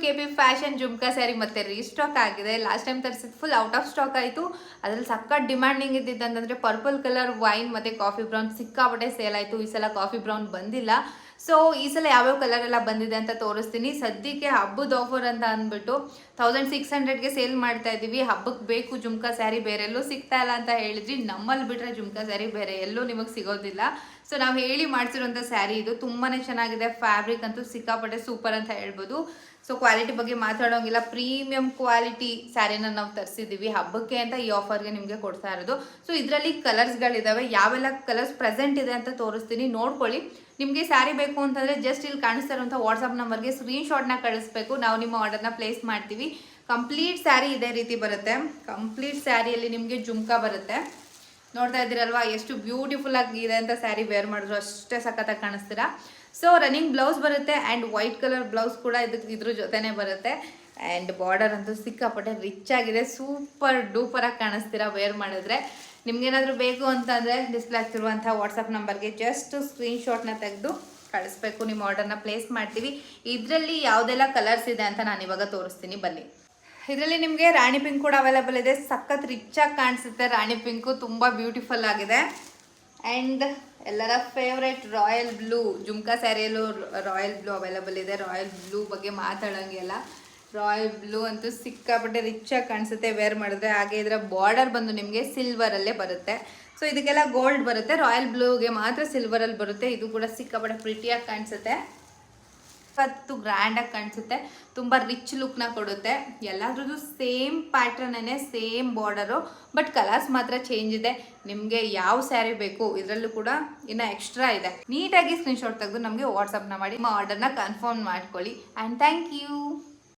KP fashion jhumka sari ಮತ್ತೆ restock ಆಗಿದೆ. Last time ತರಿಸಿದ್ದು ಫುಲ್ ಔಟ್ ಆಫ್ ಸ್ಟಾಕ್ ಆಯಿತು. ಅದ್ರಲ್ಲಿ ಸಕ್ಕತ್ ಡಿಮ್ಯಾಂಡಿಂಗ್ ಇದ್ದಿದ್ದಂತಂದರೆ ಪರ್ಪಲ್ ಕಲರ್ ವೈನ್ ಮತ್ತು ಕಾಫಿ ಬ್ರೌನ್ ಸಿಕ್ಕಾಪಟ್ಟೆ ಸೇಲ್ ಆಯಿತು. ಈ ಸಲ ಕಾಫಿ ಬ್ರೌನ್ ಬಂದಿಲ್ಲ. ಸೊ ಈ ಸಲ ಯಾವ್ಯಾವ ಕಲರ್ ಎಲ್ಲ ಬಂದಿದೆ ಅಂತ ತೋರಿಸ್ತೀನಿ. ಸದ್ಯಕ್ಕೆ ಹಬ್ಬದ ಆಫರ್ ಅಂತ ಅಂದ್ಬಿಟ್ಟು 1600ಗೆ ಸೇಲ್ ಮಾಡ್ತಾ ಇದ್ದೀವಿ. ಹಬ್ಬಕ್ಕೆ ಬೇಕು ಜುಮ್ಕಾ ಸ್ಯಾರಿ, ಬೇರೆ ಎಲ್ಲೂ ಸಿಗ್ತಾ ಇಲ್ಲ ಅಂತ ಹೇಳಿದ್ರಿ. ನಮ್ಮಲ್ಲಿ ಬಿಟ್ಟರೆ ಜುಮ್ಕಾ ಸ್ಯಾರಿ ಬೇರೆ ಎಲ್ಲೂ ನಿಮಗೆ ಸಿಗೋದಿಲ್ಲ. ಸೊ ನಾವು ಹೇಳಿ ಮಾಡ್ಸಿರೋಂಥ ಸ್ಯಾರಿ ಇದು ತುಂಬಾ ಚೆನ್ನಾಗಿದೆ. ಫ್ಯಾಬ್ರಿಕ್ ಅಂತೂ ಸಿಕ್ಕಾಪಟ್ಟೆ ಸೂಪರ್ ಅಂತ ಹೇಳ್ಬೋದು. ಸೊ ಕ್ವಾಲಿಟಿ ಬಗ್ಗೆ ಮಾತಾಡೋಂಗಿಲ್ಲ, ಪ್ರೀಮಿಯಂ ಕ್ವಾಲಿಟಿ ಸ್ಯಾರಿನ ನಾವು ತರಿಸಿದ್ದೀವಿ ಹಬ್ಬಕ್ಕೆ ಅಂತ ಈ ಆಫರ್ಗೆ ನಿಮಗೆ ಕೊಡ್ತಾ ಇರೋದು. ಸೊ ಇದರಲ್ಲಿ ಕಲರ್ಸ್ಗಳಿದ್ದಾವೆ, ಯಾವೆಲ್ಲ ಕಲರ್ಸ್ ಪ್ರೆಸೆಂಟ್ ಇದೆ ಅಂತ ತೋರಿಸ್ತೀನಿ, ನೋಡ್ಕೊಳ್ಳಿ. ನಿಮಗೆ ಸ್ಯಾರಿ ಬೇಕು ಅಂತಂದರೆ ಜಸ್ಟ್ ಇಲ್ಲಿ ಕಾಣಿಸ್ತಾ ಇರುವಂಥ ವಾಟ್ಸಪ್ ನಂಬರ್ಗೆ ಸ್ಕ್ರೀನ್ಶಾಟ್ನ ಕಳಿಸ್ಬೇಕು, ನಾವು ನಿಮ್ಮ ಆರ್ಡರ್ನ ಪ್ಲೇಸ್ ಮಾಡ್ತೀವಿ. ಕಂಪ್ಲೀಟ್ ಸ್ಯಾರಿ ಇದೇ ರೀತಿ ಬರುತ್ತೆ. ಕಂಪ್ಲೀಟ್ ಸ್ಯಾರಿಯಲ್ಲಿ ನಿಮಗೆ ಜುಮ್ಕಾ ಬರುತ್ತೆ. ನೋಡ್ತಾ ಇದ್ದೀರಲ್ವಾ ಎಷ್ಟು ಬ್ಯೂಟಿಫುಲ್ ಆಗಿದೆ ಅಂತ. ಸ್ಯಾರಿ ವೇರ್ ಮಾಡಿದ್ರು ಅಷ್ಟೇ ಸಖತ್ತಾಗಿ ಕಾಣಿಸ್ತೀರಾ. ಸೊ ರನ್ನಿಂಗ್ ಬ್ಲೌಸ್ ಬರುತ್ತೆ ಆ್ಯಂಡ್ ವೈಟ್ ಕಲರ್ ಬ್ಲೌಸ್ ಕೂಡ ಇದ್ರ ಜೊತೆನೇ ಬರುತ್ತೆ. ಆ್ಯಂಡ್ ಬಾರ್ಡರ್ ಅಂತೂ ಸಿಕ್ಕಾಪಟ್ಟೆ ರಿಚ್ ಆಗಿದೆ, ಸೂಪರ್ ಡೂಪರಾಗಿ ಕಾಣಿಸ್ತೀರಾ ವೇರ್ ಮಾಡಿದ್ರೆ. ನಿಮ್ಗೇನಾದರೂ ಬೇಕು ಅಂತಂದರೆ ಡಿಸ್ಪ್ಲೇ ಆಗ್ತಿರುವಂಥ ವಾಟ್ಸಪ್ ನಂಬರ್ಗೆ ಜಸ್ಟ್ ಸ್ಕ್ರೀನ್ಶಾಟ್ನ ತೆಗೆದು ಕಳಿಸ್ಬೇಕು, ನಿಮ್ಮ ಆರ್ಡರ್ನ ಪ್ಲೇಸ್ ಮಾಡ್ತೀವಿ. ಇದರಲ್ಲಿ ಯಾವುದೆಲ್ಲ ಕಲರ್ಸ್ ಇದೆ ಅಂತ ನಾನು ಇವಾಗ ತೋರಿಸ್ತೀನಿ, ಬನ್ನಿ. ಇದರಲ್ಲಿ ನಿಮಗೆ ರಾಣಿ ಪಿಂಕ್ ಕೂಡ ಅವೈಲೇಬಲ್ ಇದೆ. ಸಖತ್ ರಿಚಾಗಿ ಕಾಣಿಸುತ್ತೆ. ರಾಣಿ ಪಿಂಕು ತುಂಬ ಬ್ಯೂಟಿಫುಲ್ ಆಗಿದೆ. ಆ್ಯಂಡ್ ಎಲ್ಲರ ಫೇವ್ರೆಟ್ ರಾಯಲ್ ಬ್ಲೂ, ಜುಮ್ಕಾ ಸ್ಯಾರಿಯಲ್ಲೂ ರಾಯಲ್ ಬ್ಲೂ ಅವೈಲೇಬಲ್ ಇದೆ. ರಾಯಲ್ ಬ್ಲೂ ಬಗ್ಗೆ ಮಾತಾಡೋಂಗಿಲ್ಲ. ರಾಯಲ್ ಬ್ಲೂ ಅಂತೂ ಸಿಕ್ಕಾಪಟ್ಟೆ ರಿಚಾಗಿ ಕಾಣಿಸುತ್ತೆ ವೇರ್ ಮಾಡಿದ್ರೆ. ಹಾಗೆ ಇದರ ಬಾರ್ಡರ್ ಬಂದು ನಿಮಗೆ ಸಿಲ್ವರಲ್ಲೇ ಬರುತ್ತೆ. ಸೊ ಇದಕ್ಕೆಲ್ಲ ಗೋಲ್ಡ್ ಬರುತ್ತೆ, ರಾಯಲ್ ಬ್ಲೂಗೆ ಮಾತ್ರ ಸಿಲ್ವರಲ್ಲಿ ಬರುತ್ತೆ. ಇದು ಕೂಡ ಸಿಕ್ಕಾಪಟ್ಟೆ ಪ್ರಿಟಿಯಾಗಿ ಕಾಣಿಸುತ್ತೆ, ಸಖತ್ತು ಗ್ರ್ಯಾಂಡಾಗಿ ಕಾಣಿಸುತ್ತೆ, ತುಂಬ ರಿಚ್ ಲುಕ್ನ ಕೊಡುತ್ತೆ. ಎಲ್ಲಾದ್ರದ್ದು ಸೇಮ್ ಪ್ಯಾಟ್ರನ್ನೇ, ಸೇಮ್ ಬಾರ್ಡರು, ಬಟ್ ಕಲರ್ಸ್ ಮಾತ್ರ ಚೇಂಜ್ ಇದೆ. ನಿಮಗೆ ಯಾವ ಸ್ಯಾರಿ ಬೇಕು ಇದರಲ್ಲೂ ಕೂಡ ಇನ್ನು ಎಕ್ಸ್ಟ್ರಾ ಇದೆ. ನೀಟಾಗಿ ಸ್ಕ್ರೀನ್ಶಾಟ್ ತೆಗೆದು ನಮಗೆ ವಾಟ್ಸಪ್ನ ಮಾಡಿ ನಿಮ್ಮ ಆರ್ಡರ್ನ ಕನ್ಫರ್ಮ್ ಮಾಡ್ಕೊಳ್ಳಿ. And thank you.